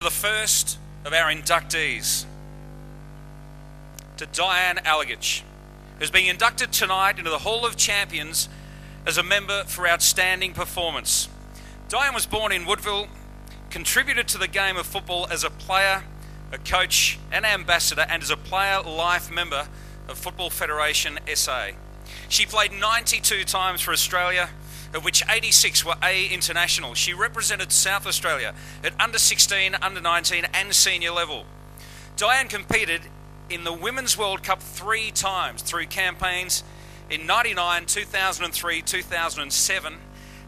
the first of our inductees, to Diane Alagich, who's being inducted tonight into the Hall of Champions as a member for outstanding performance. Diane was born in Woodville, contributed to the game of football as a player, a coach and ambassador, and as a player life member of Football Federation SA. She played 92 times for Australia, of which 86 were A international. She represented South Australia at under 16, under 19 and senior level. Diane competed in the Women's World Cup 3 times through campaigns in 99, 2003, 2007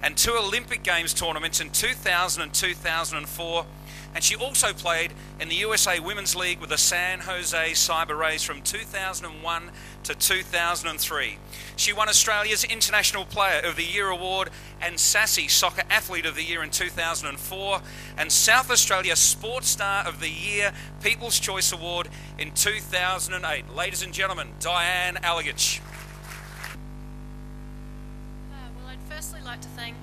and 2 Olympic Games tournaments in 2000 and 2004. And she also played in the USA Women's League with the San Jose Cyber Rays from 2001 to 2003. She won Australia's International Player of the Year award and Sassy Soccer Athlete of the Year in 2004 and South Australia Sports Star of the Year People's Choice Award in 2008. Ladies and gentlemen, Diane Alagich. Well, I'd firstly like to thank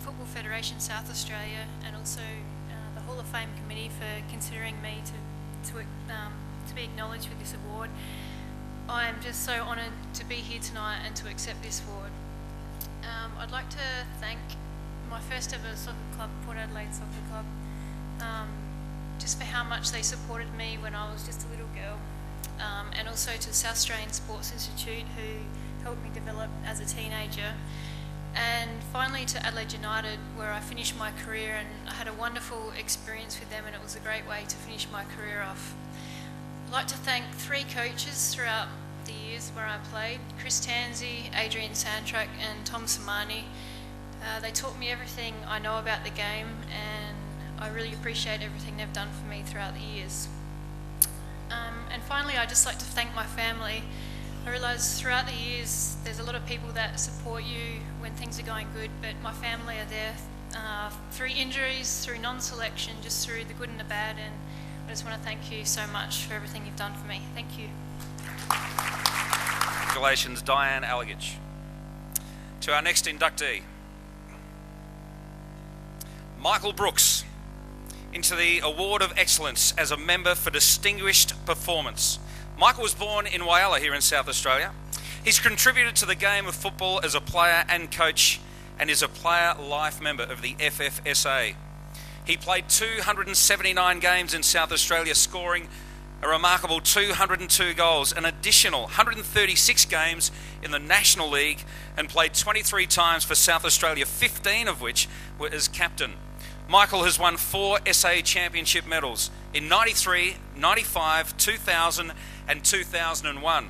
Football Federation South Australia and also the Hall of Fame Committee for considering me to be acknowledged with this award. I am just so honoured to be here tonight and to accept this award. I'd like to thank my first ever soccer club, Port Adelaide Soccer Club, just for how much they supported me when I was just a little girl, and also to the South Australian Sports Institute who helped me develop as a teenager. And finally to Adelaide United, where I finished my career, and I had a wonderful experience with them, and it was a great way to finish my career off. I'd like to thank 3 coaches throughout the years where I played: Chris Tansey, Adrian Sandtrack and Tom Samani. They taught me everything I know about the game, and I really appreciate everything they've done for me throughout the years. And finally, I'd just like to thank my family. I realise throughout the years there's a lot of people that support you when things are going good, but my family are there through injuries, through non-selection, just through the good and the bad, and I just want to thank you so much for everything you've done for me. Thank you. Congratulations, Diane Alagich. To our next inductee, Michael Brooks, into the Award of Excellence as a member for distinguished performance. Michael was born in Whyalla here in South Australia. He's contributed to the game of football as a player and coach and is a player life member of the FFSA. He played 279 games in South Australia, scoring a remarkable 202 goals, an additional 136 games in the National League, and played 23 times for South Australia, 15 of which were as captain. Michael has won 4 SA Championship medals in 93, 95, 2000 and 2001.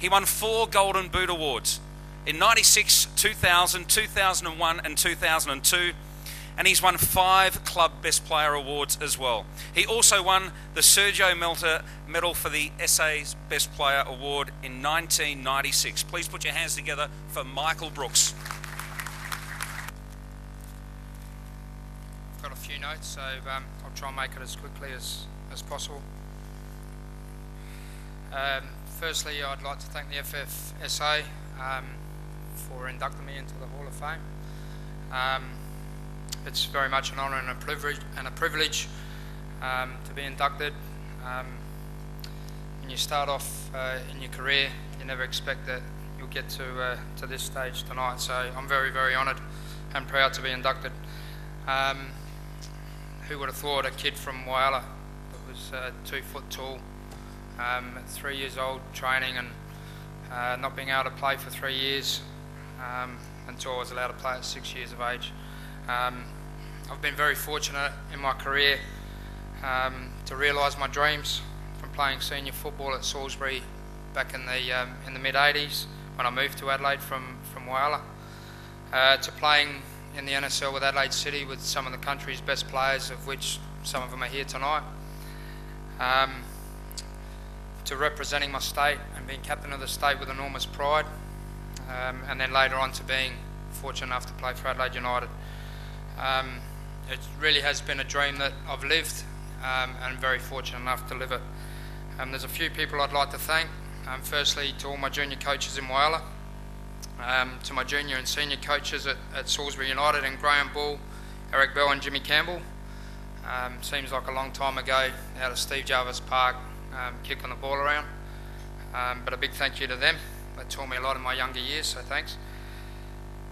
He won 4 Golden Boot Awards in 96, 2000, 2001 and 2002, and he's won 5 Club Best Player Awards as well. He also won the Sergio Melter Medal for the SA's Best Player Award in 1996. Please put your hands together for Michael Brooks. I've got a few notes, so I'll try and make it as quickly as possible. Firstly, I'd like to thank the FFSA for inducting me into the Hall of Fame. It's very much an honour and a privilege to be inducted. When you start off in your career, you never expect that you'll get to this stage tonight. So I'm very, very honoured and proud to be inducted. Who would have thought a kid from Whyalla that was 2 foot tall, at 3 years old, training and not being able to play for 3 years until I was allowed to play at 6 years of age. I've been very fortunate in my career to realise my dreams, from playing senior football at Salisbury back in the mid-80s when I moved to Adelaide from Whyalla, to playing in the NSL with Adelaide City with some of the country's best players, of which some of them are here tonight, to representing my state and being captain of the state with enormous pride, and then later on to being fortunate enough to play for Adelaide United. It really has been a dream that I've lived, and I'm very fortunate enough to live it. There's a few people I'd like to thank. Firstly, to all my junior coaches in Whyalla, to my junior and senior coaches at Salisbury United, and Graham Bull, Eric Bell and Jimmy Campbell, Seems like a long time ago out of Steve Jarvis Park, kicking the ball around. But a big thank you to them. They taught me a lot in my younger years, so thanks.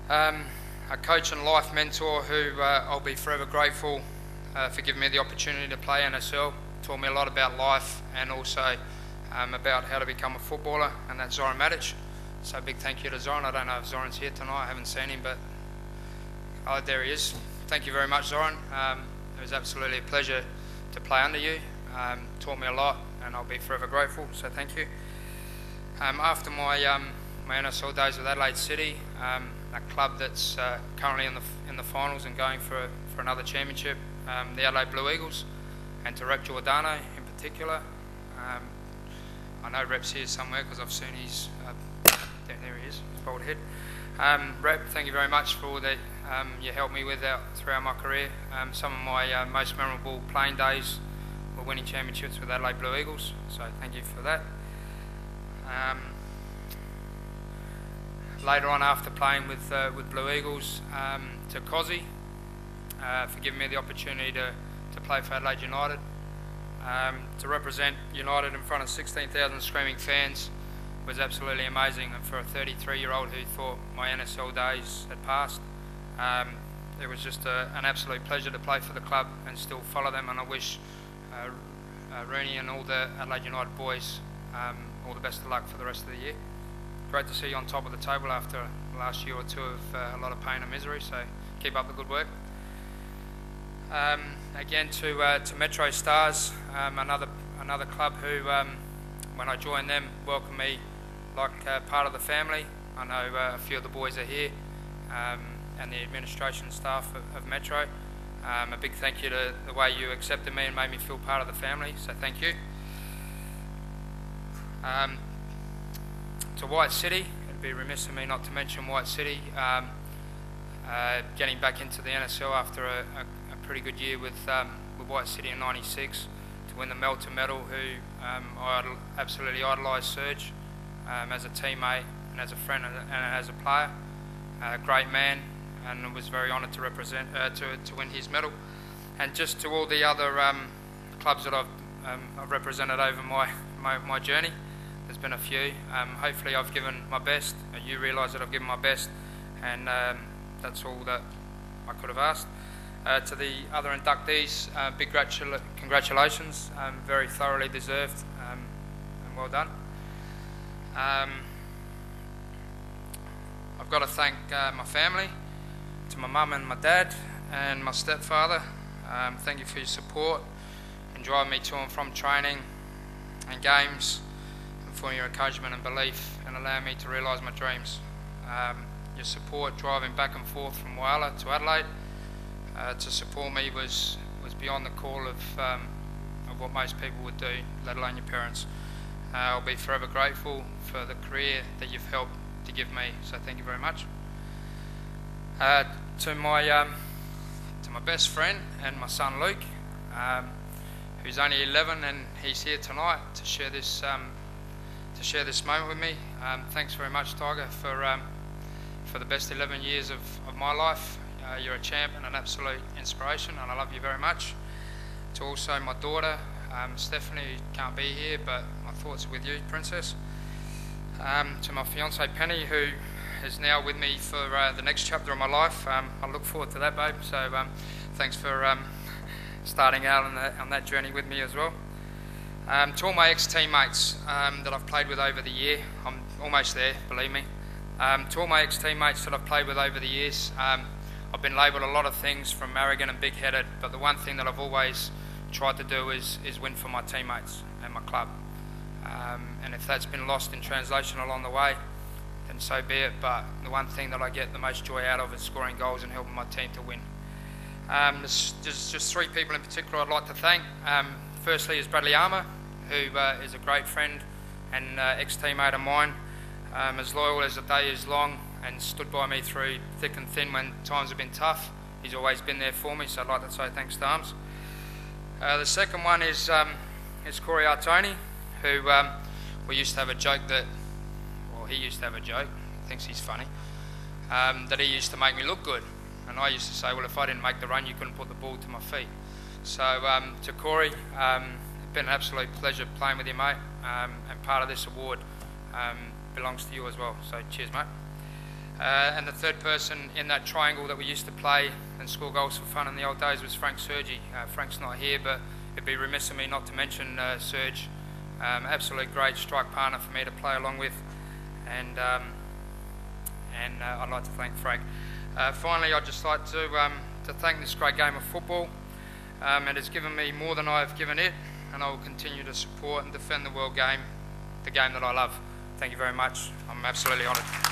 A coach and life mentor who I'll be forever grateful for giving me the opportunity to play NSL. Taught me a lot about life and also about how to become a footballer, and that's Zoran Matic. So a big thank you to Zoran. I don't know if Zoran's here tonight, I haven't seen him, but oh, there he is. Thank you very much, Zoran. It was absolutely a pleasure to play under you. Taught me a lot, and I'll be forever grateful, so thank you. After my NSL days with Adelaide City, a club that's currently in the finals and going for another championship, the Adelaide Blue Eagles, and to Rep Giordano in particular. I know Rep's here somewhere because I've seen his, there he is, his bald head. Rep, thank you very much for all that you helped me with throughout my career. Some of my most memorable playing days were winning championships with Adelaide Blue Eagles, so thank you for that. Later on, after playing with Blue Eagles, to Cozzy for giving me the opportunity to play for Adelaide United. To represent United in front of 16,000 screaming fans was absolutely amazing, and for a 33-year-old who thought my NSL days had passed, it was just an absolute pleasure to play for the club and still follow them, and I wish Rooney and all the Adelaide United boys all the best of luck for the rest of the year. Great to see you on top of the table after the last year or two of a lot of pain and misery, so keep up the good work. Again to Metro Stars, another club who, when I joined them, welcomed me like part of the family. I know a few of the boys are here, and the administration staff of Metro. A big thank you to the way you accepted me and made me feel part of the family, so thank you. To White City, it'd be remiss of me not to mention White City. Getting back into the NSL after a pretty good year with White City in '96 to win the Melter medal, who I absolutely idolised Serge as a teammate and as a friend and as a player. Great man, and was very honoured to represent to win his medal. And just to all the other clubs that I've represented over my journey. There's been a few. Hopefully I've given my best. You realise that I've given my best, and that's all that I could have asked. To the other inductees, big congratulations. Very thoroughly deserved, and well done. I've got to thank my family, to my mum and my dad and my stepfather. Thank you for your support and driving me to and from training and games, for your encouragement and belief and allowing me to realise my dreams. Your support driving back and forth from Whyalla to Adelaide to support me was beyond the call of what most people would do, let alone your parents. I'll be forever grateful for the career that you've helped to give me, so thank you very much. To my best friend and my son Luke, who's only 11, and he's here tonight to share this moment with me. Thanks very much, Tiger, for the best 11 years of my life. You're a champ and an absolute inspiration, and I love you very much. To also my daughter, Stephanie, who can't be here, but my thoughts are with you, Princess. To my fiancée Penny, who is now with me for the next chapter of my life. I look forward to that, babe. So thanks for starting out on that journey with me as well. To all my ex-teammates that I've played with over the year, I'm almost there, believe me. To all my ex-teammates that I've played with over the years, I've been labelled a lot of things, from arrogant and big-headed, but the one thing that I've always tried to do is win for my teammates and my club. And if that's been lost in translation along the way, then so be it, but the one thing that I get the most joy out of is scoring goals and helping my team to win. There's just three people in particular I'd like to thank. Firstly is Bradley Armour, who is a great friend and ex-teammate of mine, as loyal as the day is long, and stood by me through thick and thin when times have been tough. He's always been there for me, so I'd like to say thanks to Arms. The second one is Corey Artoni, who we used to have a joke that, well, he used to have a joke, he thinks he's funny, that he used to make me look good. And I used to say, well, if I didn't make the run, you couldn't put the ball to my feet. So to Corey, it's been an absolute pleasure playing with you, mate, and part of this award belongs to you as well. So cheers, mate. And the third person in that triangle that we used to play and score goals for fun in the old days was Frank Sergi. Frank's not here, but it'd be remiss of me not to mention Serge. Absolute great strike partner for me to play along with, and I'd like to thank Frank. Finally, I'd just like to thank this great game of football. It has given me more than I have given it, and I will continue to support and defend the world game, the game that I love. Thank you very much. I'm absolutely honoured.